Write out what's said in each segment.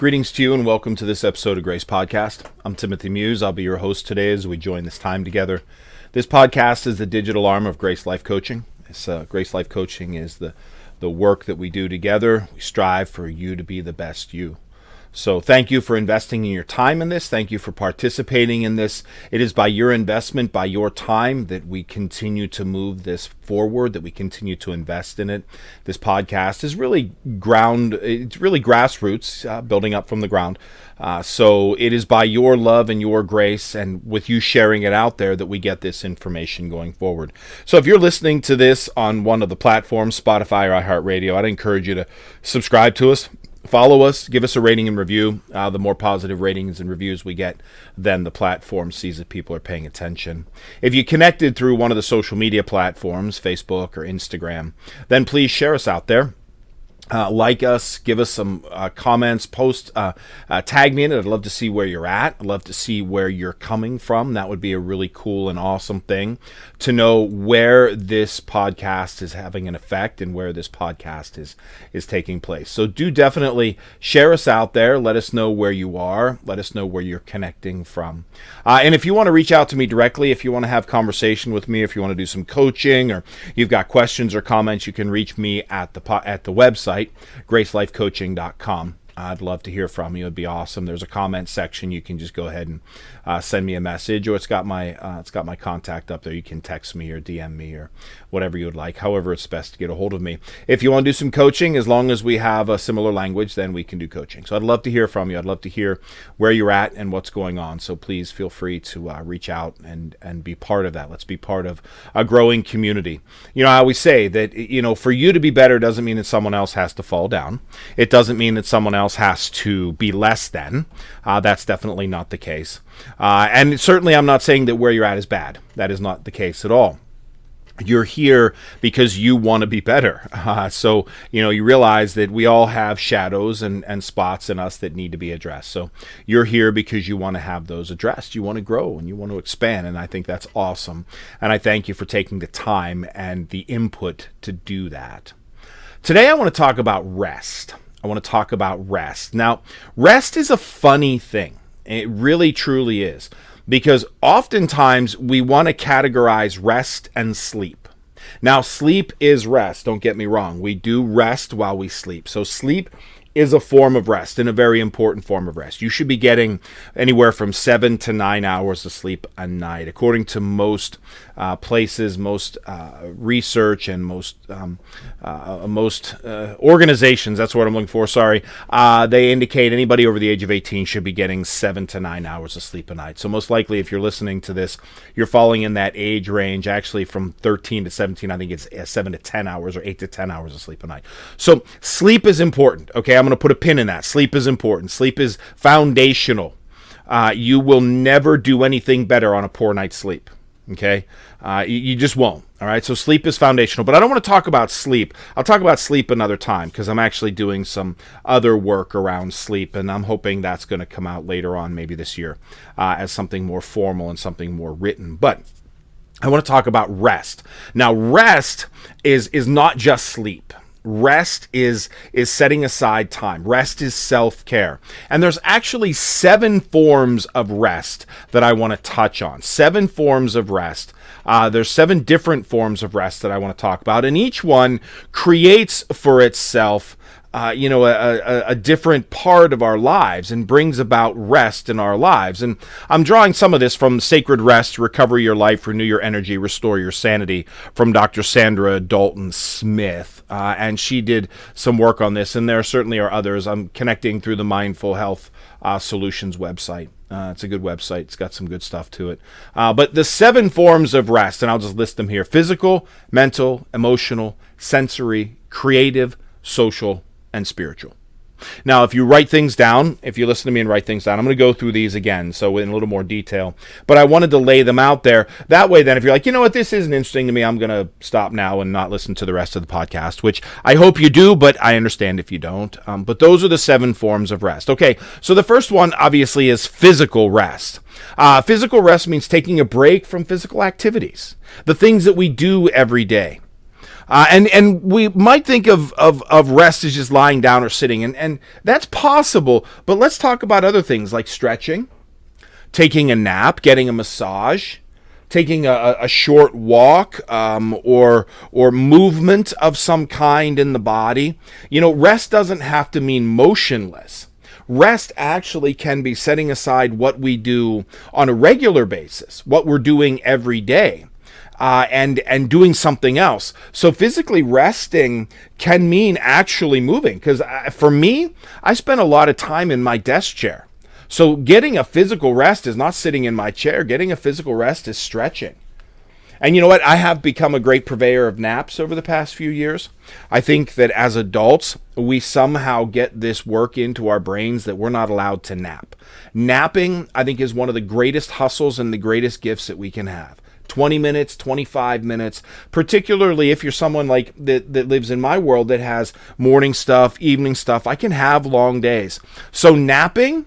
Greetings to you and welcome to this episode of Grace Podcast. I'm Timothy Muse. I'll be your host today as we join this time together. This podcast is the digital arm of Grace Life Coaching. Grace Life Coaching is the work that we do together. We strive for you to be the best you. So thank you for investing in your time in this. Thank you for participating in this. It is by your investment, by your time, that we continue to move this forward, that we continue to invest in it. This podcast is really grassroots, building up from the ground. So it is by your love and your grace and with you sharing it out there that we get this information going forward. So if you're listening to this on one of the platforms, Spotify or iHeartRadio, I'd encourage you to subscribe to us. Follow us, give us a rating and review. The more positive ratings and reviews we get, then the platform sees that people are paying attention. If you connected through one of the social media platforms, Facebook or Instagram, then please share us out there. Like us, give us some comments, post, tag me in it. I'd love to see where you're at. I'd love to see where you're coming from. That would be a really cool and awesome thing to know where this podcast is having an effect and where this podcast is taking place. So do definitely share us out there. Let us know where you are. Let us know where you're connecting from. And if you want to reach out to me directly, if you want to have conversation with me, if you want to do some coaching or you've got questions or comments, you can reach me at the website, gracelifecoaching.com. I'd love to hear from you. It'd be awesome. There's a comment section. You can just go ahead and send me a message, or it's got my contact up there. You can text me or DM me or whatever you would like. However, it's best to get a hold of me. If you want to do some coaching, as long as we have a similar language, then we can do coaching. So I'd love to hear from you. I'd love to hear where you're at and what's going on. So please feel free to reach out and be part of that. Let's be part of a growing community. You know, I always say that, for you to be better doesn't mean that someone else has to fall down. It doesn't mean that someone else has to be less than. That's definitely not the case. And certainly I'm not saying that where you're at is bad. That is not the case at all. You're here because you want to be better. So you realize that we all have shadows and spots in us that need to be addressed. So you're here because you want to have those addressed. You want to grow and you want to expand. And I think that's awesome. And I thank you for taking the time and the input to do that. Today I want to talk about rest. Now, rest is a funny thing. It really, truly is. Because oftentimes we want to categorize rest and sleep. Now, sleep is rest. Don't get me wrong. We do rest while we sleep. So sleep is a form of rest and a very important form of rest. You should be getting anywhere from 7 to 9 hours of sleep a night. According to most places, most research, and most organizations, that's what I'm looking for, they indicate anybody over the age of 18 should be getting 7 to 9 hours of sleep a night. So most likely, if you're listening to this, you're falling in that age range. Actually, from 13 to 17, I think it's 7 to 10 hours or 8 to 10 hours of sleep a night. So sleep is important, okay? I'm going to put a pin in that. Sleep is important. Sleep is foundational. You will never do anything better on a poor night's sleep. Okay? You just won't. All right? So sleep is foundational. But I don't want to talk about sleep. I'll talk about sleep another time because I'm actually doing some other work around sleep, and I'm hoping that's going to come out later on, maybe this year, as something more formal and something more written. But I want to talk about rest. Now, rest is not just sleep. Rest is setting aside time. Rest is self-care. And there's actually 7 forms of rest that I want to touch on. 7 forms of rest. There's 7 different forms of rest that I want to talk about. And each one creates for itself a different part of our lives and brings about rest in our lives. And I'm drawing some of this from Sacred Rest, Recover Your Life, Renew Your Energy, Restore Your Sanity from Dr. Sandra Dalton Smith. And she did some work on this, and there certainly are others. I'm connecting through the Mindful Health Solutions website. It's a good website. It's got some good stuff to it. But the 7 forms of rest, and I'll just list them here: physical, mental, emotional, sensory, creative, social, and spiritual. Now, if you write things down, if you listen to me and write things down, I'm going to go through these again, so in a little more detail. But I wanted to lay them out there. That way, then, if you're like, you know what, this isn't interesting to me, I'm going to stop now and not listen to the rest of the podcast, which I hope you do, but I understand if you don't. But those are the 7 forms of rest. Okay, so the first one, obviously, is physical rest. Physical rest means taking a break from physical activities, the things that we do every day. And we might think of rest as just lying down or sitting, and that's possible. But let's talk about other things like stretching, taking a nap, getting a massage, taking a short walk, or movement of some kind in the body. Rest doesn't have to mean motionless. Rest actually can be setting aside what we do on a regular basis, what we're doing every day, and doing something else. So physically resting can mean actually moving. Because for me, I spend a lot of time in my desk chair. So getting a physical rest is not sitting in my chair. Getting a physical rest is stretching. And you know what? I have become a great purveyor of naps over the past few years. I think that as adults, we somehow get this work into our brains that we're not allowed to nap. Napping, I think, is one of the greatest hustles and the greatest gifts that we can have. 20 minutes, 25 minutes, particularly if you're someone like that lives in my world that has morning stuff, evening stuff. I can have long days. So napping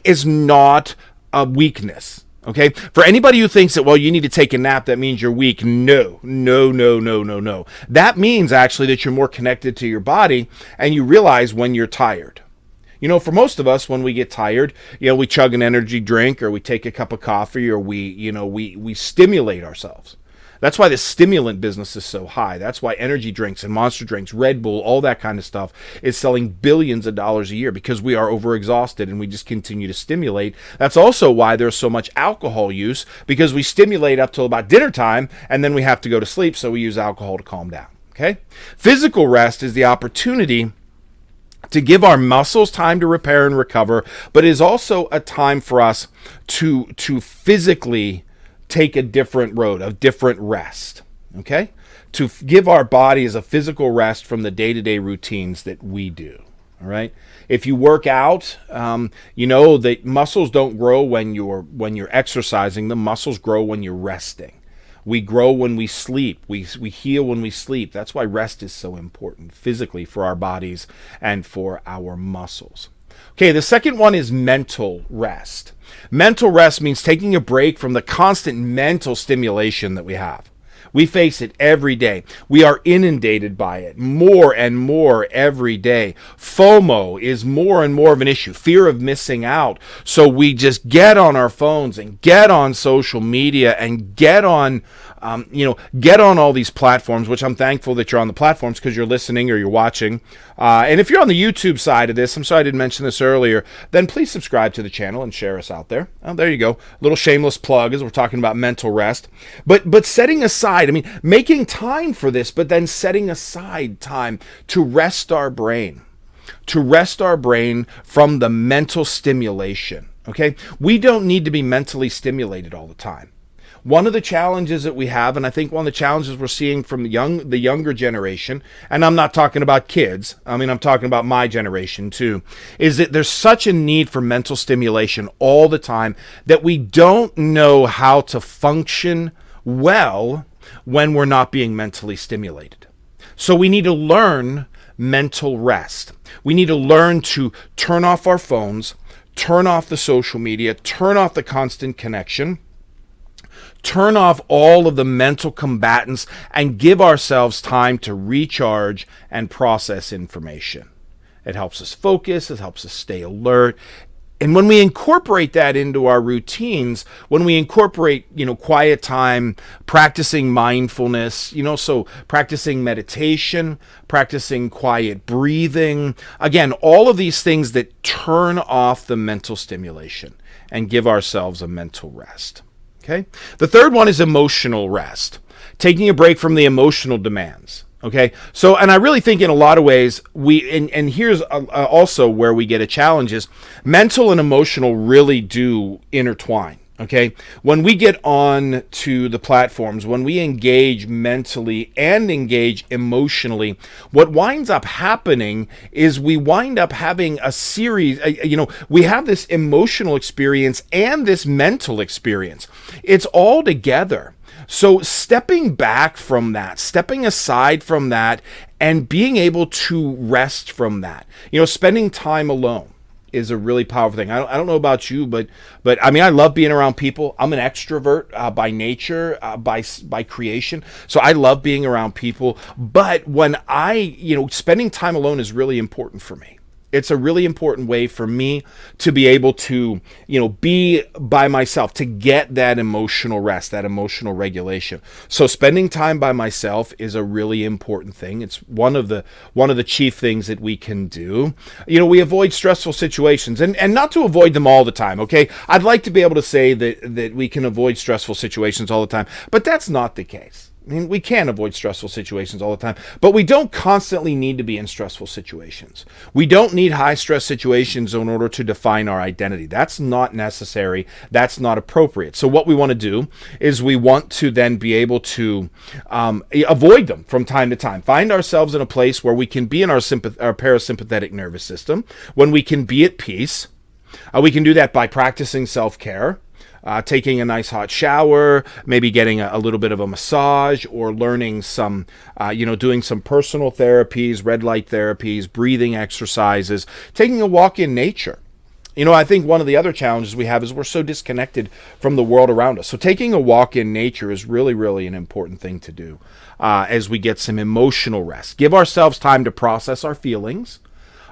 is not a weakness. Okay, for anybody who thinks that, well, you need to take a nap, that means you're weak. No. That means actually that you're more connected to your body and you realize when you're tired. For most of us, when we get tired, we chug an energy drink or we take a cup of coffee or we stimulate ourselves. That's why the stimulant business is so high. That's why energy drinks and monster drinks, Red Bull, all that kind of stuff is selling billions of dollars a year, because we are overexhausted and we just continue to stimulate. That's also why there's so much alcohol use, because we stimulate up till about dinner time and then we have to go to sleep, so we use alcohol to calm down. Okay? Physical rest is the opportunity to give our muscles time to repair and recover, but is also a time for us to physically take a different road, a different rest, okay? To give our bodies a physical rest from the day-to-day routines that we do, all right? If you work out, you know that muscles don't grow when you're exercising. The muscles grow when you're resting. We grow when we sleep. We heal when we sleep. That's why rest is so important physically for our bodies and for our muscles. Okay, the second one is mental rest. Mental rest means taking a break from the constant mental stimulation that we have. We face it every day. We are inundated by it more and more every day. FOMO is more and more of an issue, fear of missing out. So we just get on our phones and get on social media and get on all these platforms, which I'm thankful that you're on the platforms because you're listening or you're watching. And if you're on the YouTube side of this, I'm sorry I didn't mention this earlier, then please subscribe to the channel and share us out there. Oh, there you go. A little shameless plug as we're talking about mental rest. But setting aside, making time for this, but then setting aside time to rest our brain. To rest our brain from the mental stimulation. Okay? We don't need to be mentally stimulated all the time. One of the challenges that we have, and I think one of the challenges we're seeing from the younger generation, and I'm not talking about kids, I'm talking about my generation too, is that there's such a need for mental stimulation all the time that we don't know how to function well when we're not being mentally stimulated. So we need to learn mental rest. We need to learn to turn off our phones, turn off the social media, turn off the constant connection, turn off all of the mental combatants, and give ourselves time to recharge and process information. It helps us focus. It helps us stay alert. And when we incorporate that into our routines, when we incorporate, quiet time, practicing mindfulness, so practicing meditation, practicing quiet breathing, again, all of these things that turn off the mental stimulation and give ourselves a mental rest. Okay. The third one is emotional rest, taking a break from the emotional demands. Okay. So, and I really think in a lot of ways and here's also where we get a challenge is mental and emotional really do intertwine. Okay. When we get on to the platforms, when we engage mentally and engage emotionally, what winds up happening is we wind up having a series, we have this emotional experience and this mental experience. It's all together. So stepping back from that, stepping aside from that, and being able to rest from that, spending time alone is a really powerful thing. I don't know about you, but I mean, I love being around people. I'm an extrovert by nature, by creation. So I love being around people. But when spending time alone is really important for me. It's a really important way for me to be able to, be by myself, to get that emotional rest, that emotional regulation. So spending time by myself is a really important thing. It's one of the chief things that we can do. We avoid stressful situations and not to avoid them all the time. Okay. I'd like to be able to say that we can avoid stressful situations all the time, but that's not the case. I mean, we can avoid stressful situations all the time, but we don't constantly need to be in stressful situations. We don't need high stress situations in order to define our identity. That's not necessary. That's not appropriate. So what we want to do is we want to then be able to avoid them from time to time. Find ourselves in a place where we can be in our parasympathetic nervous system, when we can be at peace. We can do that by practicing self-care. Taking a nice hot shower, maybe getting a little bit of a massage, or learning some, doing some personal therapies, red light therapies, breathing exercises, taking a walk in nature. I think one of the other challenges we have is we're so disconnected from the world around us. So taking a walk in nature is really, really an important thing to do as we get some emotional rest. Give ourselves time to process our feelings.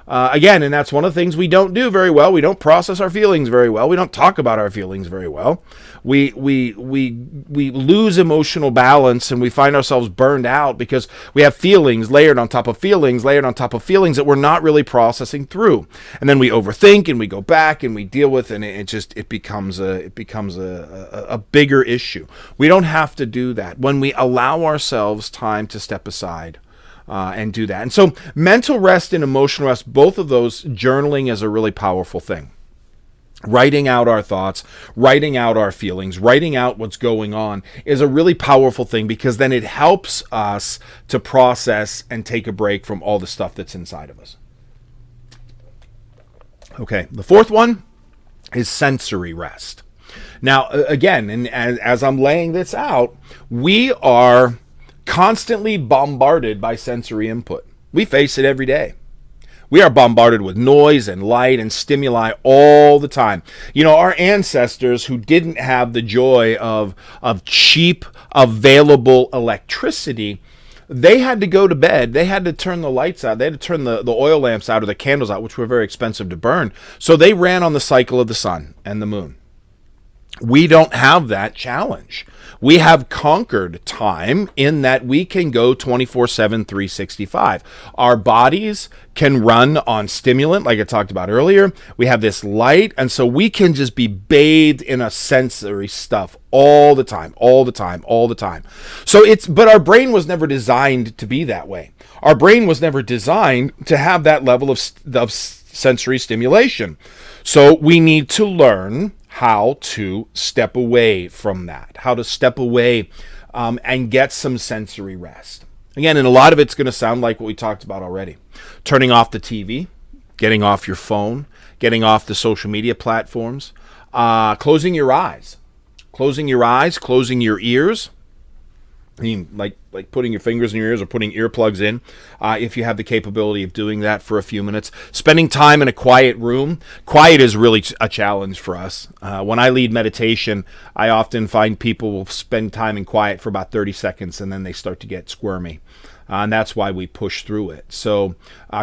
Again, and that's one of the things we don't do very well. We don't process our feelings very well. We don't talk about our feelings very well. We lose emotional balance, and we find ourselves burned out because we have feelings layered on top of feelings, layered on top of feelings that we're not really processing through. And then we overthink, and we go back and we deal with, and it becomes a bigger issue. We don't have to do that when we allow ourselves time to step aside. And do that. And so mental rest and emotional rest, both of those, journaling is a really powerful thing. Writing out our thoughts, writing out our feelings, writing out what's going on is a really powerful thing, because then it helps us to process and take a break from all the stuff that's inside of us. Okay, the fourth one is sensory rest. Now, again, and as I'm laying this out, we are constantly bombarded by sensory input. We face it every day. We are bombarded with noise and light and stimuli all the time. Our ancestors, who didn't have the joy of cheap, available electricity, they had to go to bed. They had to turn the lights out. They had to turn the oil lamps out, or the candles out, which were very expensive to burn. So they ran on the cycle of the sun and the moon. We don't have that challenge. We have conquered time in that we can go 24/7, 365. Our bodies can run on stimulant, like I talked about earlier. We have this light, and so we can just be bathed in a sensory stuff all the time. But our brain was never designed to be that way. Our brain was never designed to have that level of sensory stimulation. So we need to learn how to step away from that, how to step away and get some sensory rest. Again, and a lot of it's going to sound like what we talked about already. Turning off the TV, getting off your phone, getting off the social media platforms, closing your eyes, closing your ears. I mean, like putting your fingers in your ears or putting earplugs in, if you have the capability of doing that for a few minutes. Spending time in a quiet room. Quiet is really a challenge for us. When I lead meditation, I often find people will spend time in quiet for about 30 seconds, and then they start to get squirmy. And that's why we push through it. So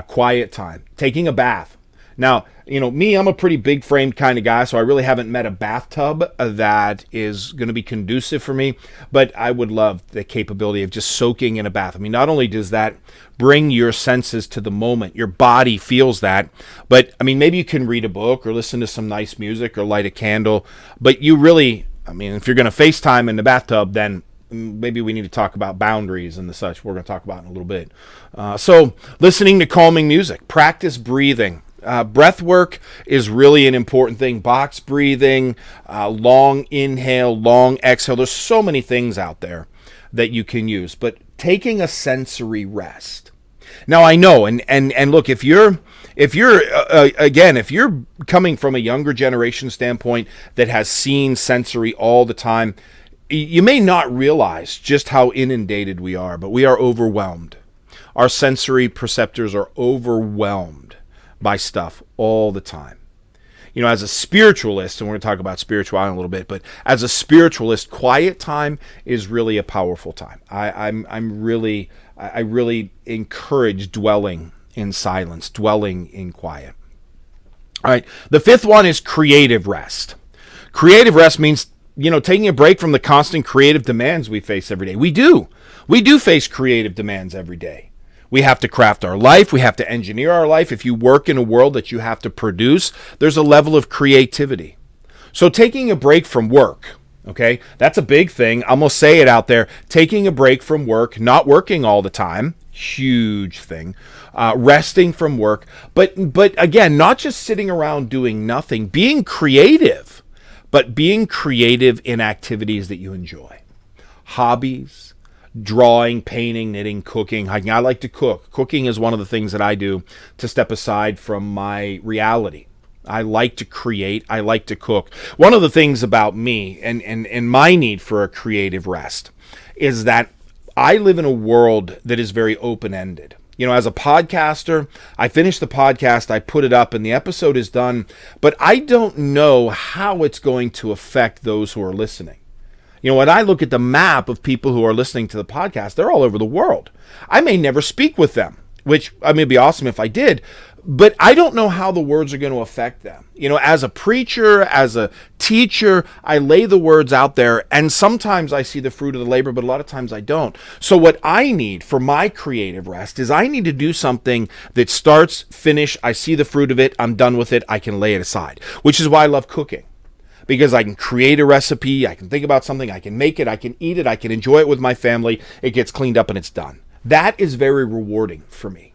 quiet time. Taking a bath. Now, me, I'm a pretty big framed kind of guy, so I really haven't met a bathtub that is going to be conducive for me, but I would love the capability of just soaking in a bath. I mean, not only does that bring your senses to the moment, your body feels that, but I mean, maybe you can read a book or listen to some nice music or light a candle, but you really, if you're going to FaceTime in the bathtub, then maybe we need to talk about boundaries and the such. We're going to talk about in a little bit. So listening to calming music, practice breathing. Breath work is really an important thing. Box breathing, long inhale, long exhale. There's so many things out there that you can use, but taking a sensory rest. Now I know, and look, if you're coming from a younger generation standpoint that has seen sensory all the time, you may not realize just how inundated we are, but we are overwhelmed. Our sensory perceptors are overwhelmed by stuff all the time. as a spiritualist, and we're going to talk about spirituality a little bit, but as a spiritualist, quiet time is really a powerful time. I really encourage dwelling in silence, dwelling in quiet. All right. The fifth one is creative rest. Creative rest means, taking a break from the constant creative demands we face every day. We do face creative demands every day. We have to craft our life. We have to engineer our life. If you work in a world that you have to produce, there's a level of creativity. So taking a break from work, okay, that's a big thing. I'm going to say it out there. Taking a break from work, not working all the time, huge thing. Resting from work. But again, not just sitting around doing nothing, being creative, but being creative in activities that you enjoy. Hobbies. Drawing, painting, knitting, cooking. I like to cook. Cooking is one of the things that I do to step aside from my reality. I like to create. I like to cook. One of the things about me and my need for a creative rest is that I live in a world that is very open-ended. As a podcaster, I finish the podcast, I put it up, and the episode is done, but I don't know how it's going to affect those who are listening. When I look at the map of people who are listening to the podcast, they're all over the world. I may never speak with them, which I mean, it'd be awesome if I did, but I don't know how the words are going to affect them. As a preacher, as a teacher, I lay the words out there, and sometimes I see the fruit of the labor, but a lot of times I don't. So what I need for my creative rest is I need to do something that starts, finish, I see the fruit of it, I'm done with it, I can lay it aside, which is why I love cooking. Because I can create a recipe, I can think about something, I can make it, I can eat it, I can enjoy it with my family, it gets cleaned up and it's done. That is very rewarding for me.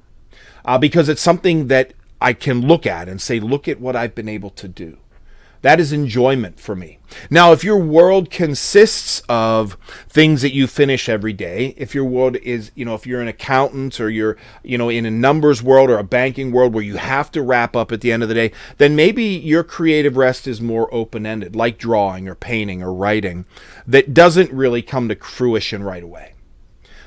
Because it's something that I can look at and say, look at what I've been able to do. That is enjoyment for me. Now, if your world consists of things that you finish every day, if your world is, if you're an accountant or you're, in a numbers world or a banking world where you have to wrap up at the end of the day, then maybe your creative rest is more open-ended, like drawing or painting or writing, that doesn't really come to fruition right away.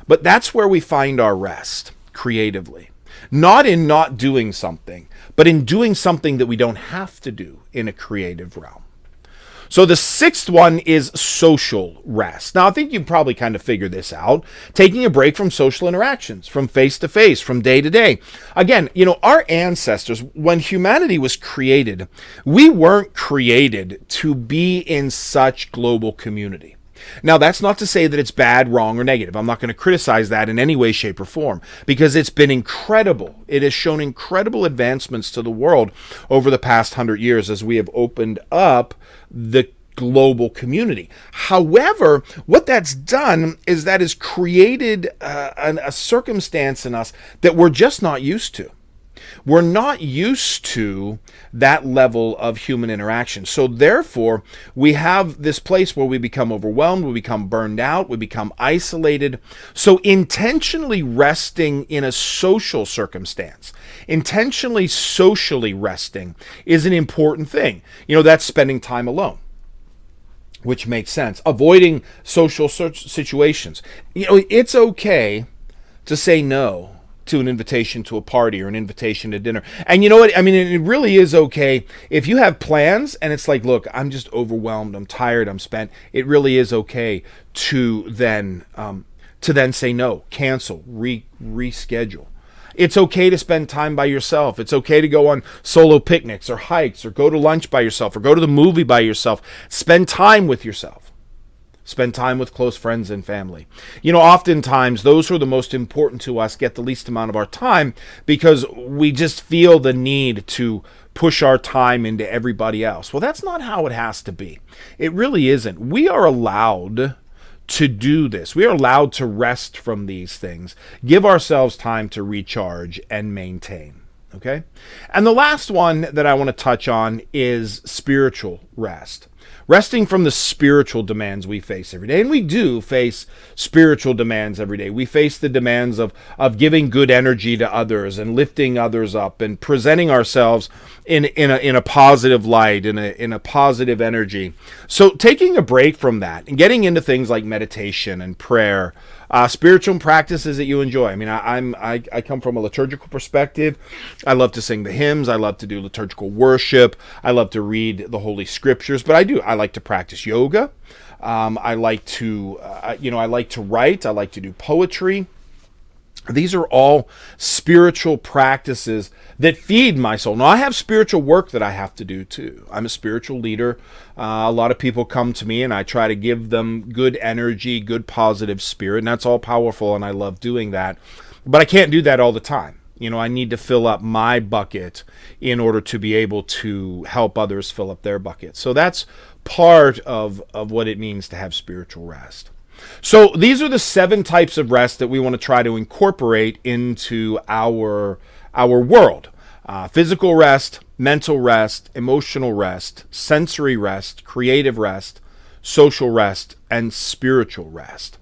But that's where we find our rest creatively. Not in not doing something, but in doing something that we don't have to do in a creative realm. So the sixth one is social rest. Now, I think you probably kind of figured this out. Taking a break from social interactions, from face to face, from day to day. Again, our ancestors, when humanity was created, we weren't created to be in such global community. Now, that's not to say that it's bad, wrong, or negative. I'm not going to criticize that in any way, shape, or form, because it's been incredible. It has shown incredible advancements to the world over the past 100 years as we have opened up the global community. However, what that's done is that has created a circumstance in us that we're just not used to. We're not used to that level of human interaction. So therefore, we have this place where we become overwhelmed, we become burned out, we become isolated. So intentionally resting in a social circumstance, intentionally socially resting is an important thing. That's spending time alone, which makes sense. Avoiding social situations. It's okay to say no to an invitation to a party or an invitation to dinner. And you know what? I mean, it really is okay if you have plans and it's like, look, I'm just overwhelmed, I'm tired, I'm spent. It really is okay to then say no, cancel, reschedule. It's okay to spend time by yourself. It's okay to go on solo picnics or hikes or go to lunch by yourself or go to the movie by yourself. Spend time with yourself. Spend time with close friends and family. Oftentimes those who are the most important to us get the least amount of our time because we just feel the need to push our time into everybody else. Well, that's not how it has to be. It really isn't. We are allowed to do this. We are allowed to rest from these things, give ourselves time to recharge and maintain. Okay? And the last one that I want to touch on is spiritual rest. Resting from the spiritual demands we face every day. And we do face spiritual demands every day. We face the demands of giving good energy to others and lifting others up and presenting ourselves in a positive light, in a positive energy. So taking a break from that and getting into things like meditation and prayer, spiritual practices that you enjoy. I mean, I come from a liturgical perspective. I love to sing the hymns. I love to do liturgical worship. I love to read the Holy Scriptures. But I like to practice yoga. I like to write. I like to do poetry. These are all spiritual practices that feed my soul. Now, I have spiritual work that I have to do too. I'm a spiritual leader. A lot of people come to me and I try to give them good energy, good positive spirit, and that's all powerful, and I love doing that. But I can't do that all the time. I need to fill up my bucket in order to be able to help others fill up their bucket. So that's part of what it means to have spiritual rest. So these are the 7 types of rest that we want to try to incorporate into our world. Physical rest, mental rest, emotional rest, sensory rest, creative rest, social rest, and spiritual rest.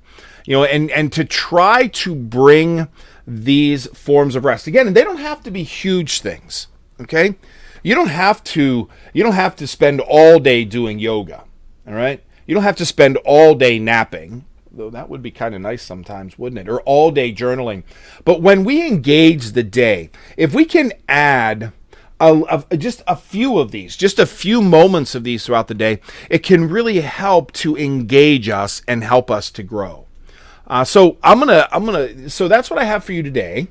And to try to bring these forms of rest. Again, and they don't have to be huge things, okay? You don't have to spend all day doing yoga, all right? You don't have to spend all day napping, though that would be kind of nice sometimes, wouldn't it? Or all day journaling. But when we engage the day, if we can add just a few of these, just a few moments of these throughout the day, it can really help to engage us and help us to grow. So that's what I have for you today.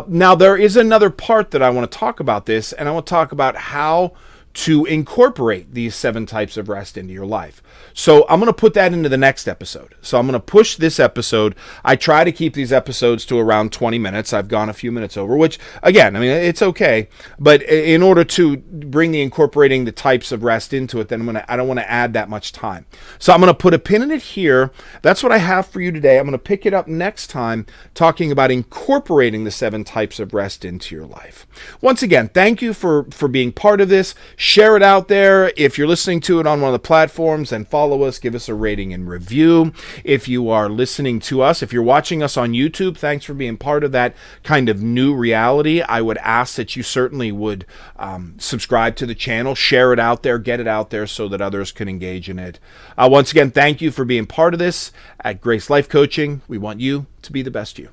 Now there is another part that I want to talk about this, and I want to talk about how to incorporate these 7 types of rest into your life. So I'm going to put that into the next episode. So I'm going to push this episode. I try to keep these episodes to around 20 minutes. I've gone a few minutes over, which again, I mean, it's okay. But in order to bring incorporating the types of rest into it, then I don't want to add that much time. So I'm going to put a pin in it here. That's what I have for you today. I'm going to pick it up next time, talking about incorporating the 7 types of rest into your life. Once again, thank you for being part of this. Share it out there. If you're listening to it on one of the platforms, then follow us, give us a rating and review. If you are listening to us, if you're watching us on YouTube, thanks for being part of that kind of new reality. I would ask that you certainly would subscribe to the channel, share it out there, get it out there so that others can engage in it. Once again, thank you for being part of this. At Grace Life Coaching, we want you to be the best you.